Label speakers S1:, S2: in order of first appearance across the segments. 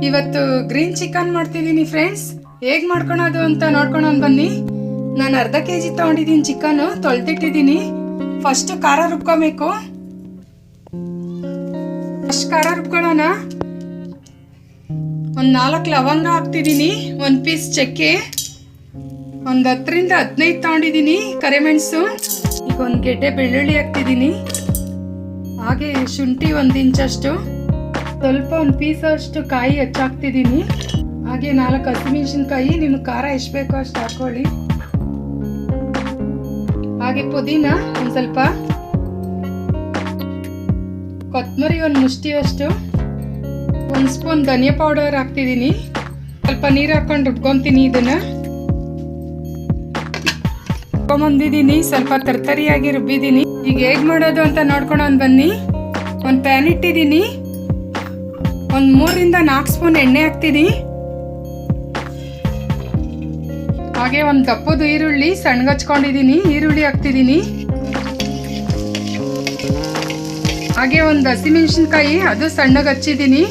S1: ಇವತ್ತು green chicken ಮಾಡ್ತಿದ್ದೀನಿ friends. ಹೇಗೆ ಮಾಡ್ಕೊಳೋದು ಅಂತ ನೋಡ್ಕೊಂಡು ಬನ್ನಿ. ನಾನು ಅರ್ಧ ಕೆಜಿ ತಗೊಂಡಿದ್ದೀನಿ ಚಿಕನ್, ತೊಳೆದಿಟ್ಟಿದ್ದೀನಿ. ಫಸ್ಟ್ ಖಾರ ರುಬ್ಕೋಬೇಕು. ಫಸ್ಟ್ ಖಾರ ರುಬ್ಕೊಳ್ಳೋಣ. ಒಂದು 4 ಲವಂಗ ಹಾಕ್ತಿದ್ದೀನಿ, 1 ಪೀಸ್ ಚಕ್ಕೆ, ಒಂದು 10 ರಿಂದ 15 ತಗೊಂಡಿದ್ದೀನಿ ಕರಿಮೆಣಸು, ಈಗ 1 ಗೆಡ್ಡೆ ಬೆಳ್ಳುಳ್ಳಿ ಹಾಕ್ತಿದ್ದೀನಿ, ಹಾಗೆ ಶುಂಠಿ 1 ಇಂಚಷ್ಟು, ಸ್ವಲ್ಪ 1 ಪೀಸ್ ಅಷ್ಟು ಕಾಯಿ ಹೆಚ್ಚಾಕ್ತಿದ್ದೀನಿ, ಹಾಗೆ 4 ಹಸಿಮೆಣಸಿನ್ಕಾಯಿ. ನಿಮ್ಗೆ ಖಾರ ಎಷ್ಟು ಬೇಕೋ ಅಷ್ಟು ಹಾಕೊಳ್ಳಿ. ಹಾಗೆ ಪುದೀನ ಒಂದು ಸ್ವಲ್ಪ, ಕೊತ್ತಂಬರಿ 1 ಮುಷ್ಟಿಯಷ್ಟು, 1 ಸ್ಪೂನ್ ಧನಿಯಾ ಪೌಡರ್ ಹಾಕ್ತಿದ್ದೀನಿ. ಸ್ವಲ್ಪ ನೀರು ಹಾಕೊಂಡು ರುಬ್ಕೊಂತೀನಿ. ಇದನ್ನ ರುಬ್ಕೊಂಬಂದಿದ್ದೀನಿ, ಸ್ವಲ್ಪ ತರ್ತರಿಯಾಗಿ ರುಬ್ಬಿದ್ದೀನಿ. ಈಗ ಹೇಗೆ ಮಾಡೋದು ಅಂತ ನೋಡ್ಕೊಂಡು ಬನ್ನಿ. ಒಂದು ಪ್ಯಾನ್ ಇಟ್ಟಿದ್ದೀನಿ, ಒಂದು 3 ರಿಂದ 4 ಸ್ಪೂನ್ ಎಣ್ಣೆ ಹಾಕ್ತೀನಿ, ಹಾಗೆ ಒಂದು ದಪ್ಪದ ಈರುಳ್ಳಿ ಸಣ್ಣಗೆ ಹಚ್ಕೊಂಡಿದ್ದೀನಿ, ಈರುಳ್ಳಿ ಹಾಕ್ತಿದ್ದೀನಿ, ಹಾಗೆ ಒಂದು ಹಸಿಮೆಣಸಿನ್ಕಾಯಿ ಅದು ಸಣ್ಣಗೆ ಹಚ್ಚಿದ್ದೀನಿ,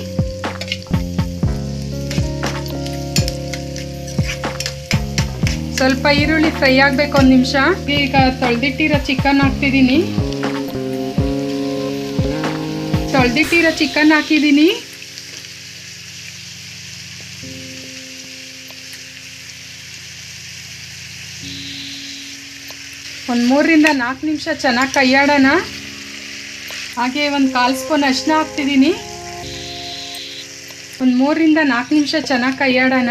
S1: ಸ್ವಲ್ಪ ಈರುಳ್ಳಿ ಫ್ರೈ ಆಗಬೇಕು 1 ನಿಮಿಷ. ಈಗ ತೊಳೆದಿಟ್ಟಿರೋ ಚಿಕನ್ ಹಾಕ್ತಿದ್ದೀನಿ, ಹಾಕಿದ್ದೀನಿ. ಒಂದು 3 ರಿಂದ 4 ನಿಮಿಷ ಚೆನ್ನಾಗಿ ಕೈಯಾಡೋಣ. ಹಾಗೆ ಒಂದು 1/4 ಸ್ಪೂನ್ ಅರಿಶಿನ ಹಾಕ್ತಿದ್ದೀನಿ, ಒಂದು 3 ರಿಂದ 4 ನಿಮಿಷ ಚೆನ್ನಾಗಿ ಕೈಯಾಡೋಣ.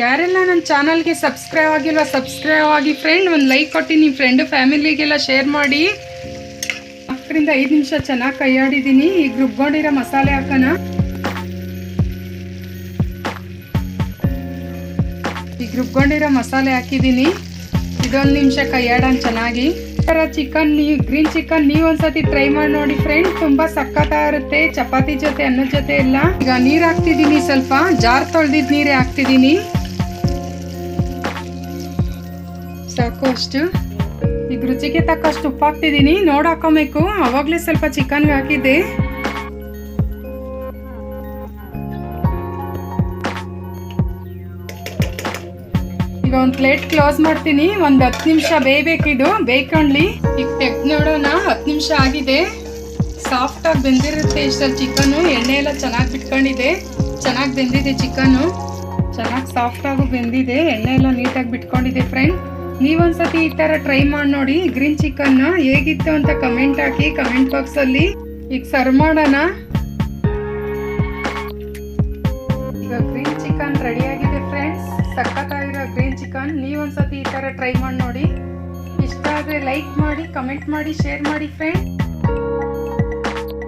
S1: ಯಾರೆಲ್ಲ ನನ್ನ ಚಾನಲ್ಗೆ ಸಬ್ಸ್ಕ್ರೈಬ್ ಆಗಿಲ್ವ ಸಬ್ಸ್ಕ್ರೈಬ್ ಆಗಿ ಫ್ರೆಂಡ್. ಒಂದು ಲೈಕ್ ಕೊಟ್ಟು ನಿಮ್ಮ ಫ್ರೆಂಡು ಫ್ಯಾಮಿಲಿಗೆಲ್ಲ ಶೇರ್ ಮಾಡಿ. 4 ರಿಂದ 5 ನಿಮಿಷ ಚೆನ್ನಾಗಿ ಕೈಯಾಡಿದ್ದೀನಿ. ಈಗ ರುಬ್ಕೊಂಡಿರೋ ಮಸಾಲೆ ಹಾಕೋಣ. ಈಗ ರುಬ್ಕೊಂಡಿರೋ ಮಸಾಲೆ ಹಾಕಿದ್ದೀನಿ. ಇದೊಂದು ನಿಮಿಷ ಕೈಯಾಡೋಣ ಚೆನ್ನಾಗಿ. ಈ ಥರ ಗ್ರೀನ್ ಚಿಕನ್ ನೀವು ಒಂದ್ಸತಿ ಟ್ರೈ ಮಾಡಿ ನೋಡಿ ಫ್ರೆಂಡ್, ತುಂಬ ಸಖತ್ತಾಗಿರುತ್ತೆ. ಚಪಾತಿ ಜೊತೆ ಅನ್ನದ ಜೊತೆ ಎಲ್ಲ. ಈಗ ನೀರು ಹಾಕ್ತಿದ್ದೀನಿ, ಸ್ವಲ್ಪ ಜಾರ್ ತೊಳೆದಿದ್ದು ನೀರೇ ಹಾಕ್ತಿದ್ದೀನಿ, ಸಾಕು ಅಷ್ಟು. ಈಗ ರುಚಿಗೆ ತಕ್ಕಷ್ಟು ಉಪ್ಪು ಹಾಕ್ತಿದ್ದೀನಿ, ನೋಡಿ ಹಾಕೋಬೇಕು. ಅವಾಗಲೇ ಸ್ವಲ್ಪ ಚಿಕನ್ಗೆ ಹಾಕಿದ್ದೆ. ಈಗ ಒಂದು ಪ್ಲೇಟ್ ಕ್ಲೋಸ್ ಮಾಡ್ತೀನಿ. ಒಂದು 10 ನಿಮಿಷ ಬೇಯಬೇಕಿದು, ಬೇಯ್ಕೊಂಡ್ಲಿ. ಈಗ ತೆಗ್ದು ನೋಡೋಣ. 10 ನಿಮಿಷ ಆಗಿದೆ, ಸಾಫ್ಟಾಗಿ ಬೆಂದಿರುತ್ತೆ ಇಷ್ಟಲ್ಲಿ ಚಿಕನ್ನು. ಎಣ್ಣೆ ಎಲ್ಲ ಚೆನ್ನಾಗಿ ಬಿಟ್ಕೊಂಡಿದೆ, ಚೆನ್ನಾಗಿ ಬೆಂದಿದೆ ಚಿಕನ್ನು, ಚೆನ್ನಾಗಿ ಸಾಫ್ಟಾಗೂ ಬೆಂದಿದೆ. ಎಣ್ಣೆ ಎಲ್ಲ ನೀಟಾಗಿ ಬಿಟ್ಕೊಂಡಿದೆ ಫ್ರೆಂಡ್. ನೀವೊಂದ್ಸತಿ ಈ ಥರ ಟ್ರೈ ಮಾಡಿ ನೋಡಿ ಗ್ರೀನ್ ಚಿಕನ್ನ. ಹೇಗಿತ್ತು ಅಂತ ಕಮೆಂಟ್ ಹಾಕಿ ಕಮೆಂಟ್ ಬಾಕ್ಸಲ್ಲಿ. ಈಗ ಸರ್ವ್ ಮಾಡೋಣ. ಈಗ ಗ್ರೀನ್ ಚಿಕನ್ ರೆಡಿಯಾಗಿದೆ ಫ್ರೆಂಡ್ಸ್, ಸಖತ್ತಾಗಿರೋ ಗ್ರೀನ್ ಚಿಕನ್. ನೀವೊಂದ್ಸತಿ ಈ ಥರ ಟ್ರೈ ಮಾಡಿ ನೋಡಿ. ಇಷ್ಟ ಆದರೆ ಲೈಕ್ ಮಾಡಿ, ಕಮೆಂಟ್ ಮಾಡಿ, ಶೇರ್ ಮಾಡಿ ಫ್ರೆಂಡ್.